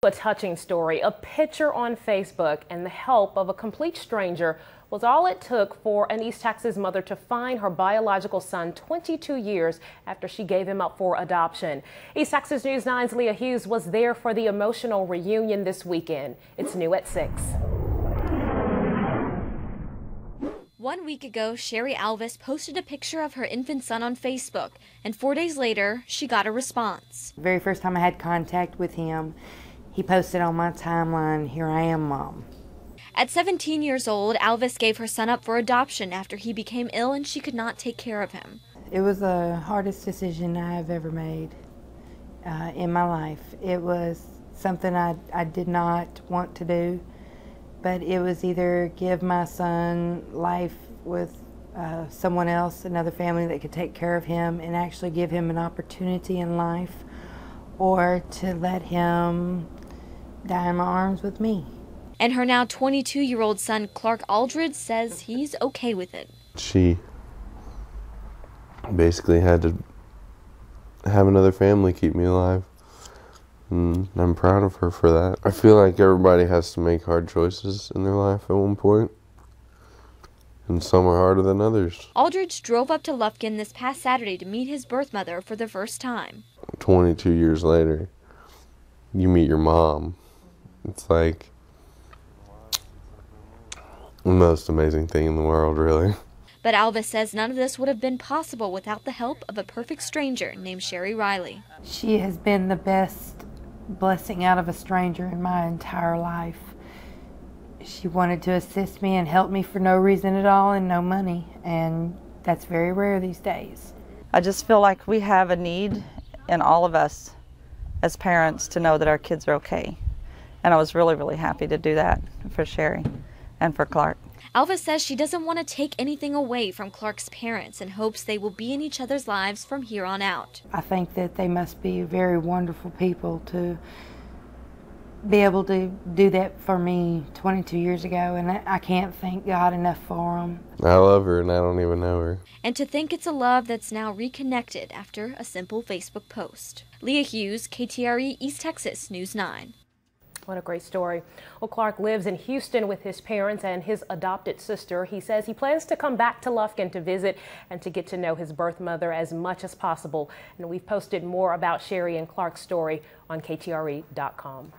A touching story. A picture on Facebook and the help of a complete stranger was all it took for an East Texas mother to find her biological son 22 years after she gave him up for adoption. East Texas News 9's Leah Hughes was there for the emotional reunion this weekend. It's new at 6. 1 week ago, Cherie posted a picture of her infant son on Facebook, and 4 days later, she got a response. The very first time I had contact with him, he posted on my timeline, "Here I am, Mom." At 17 years old, Alvis gave her son up for adoption after he became ill and she could not take care of him. It was the hardest decision I have ever made in my life. It was something I did not want to do, but it was either give my son life with someone else, another family that could take care of him and actually give him an opportunity in life, or to let him die in my arms with me. And her now 22-year-old son, Clark Aldridge, says he's okay with it. She basically had to have another family keep me alive. And I'm proud of her for that. I feel like everybody has to make hard choices in their life at one point, and some are harder than others. Aldridge drove up to Lufkin this past Saturday to meet his birth mother for the first time. 22 years later, you meet your mom. It's like the most amazing thing in the world, really. But Alvis says none of this would have been possible without the help of a perfect stranger named Cherie Riley. She has been the best blessing out of a stranger in my entire life. She wanted to assist me and help me for no reason at all and no money, and that's very rare these days. I just feel like we have a need in all of us as parents to know that our kids are okay. And I was really, really happy to do that for Cherie and for Clark. Alvis says she doesn't want to take anything away from Clark's parents and hopes they will be in each other's lives from here on out. I think that they must be very wonderful people to be able to do that for me 22 years ago, and I can't thank God enough for them. I love her and I don't even know her. And to think it's a love that's now reconnected after a simple Facebook post. Leah Hughes, KTRE East Texas News 9. What a great story. Well, Clark lives in Houston with his parents and his adopted sister. He says he plans to come back to Lufkin to visit and to get to know his birth mother as much as possible. And we've posted more about Cherie and Clark's story on KTRE.com.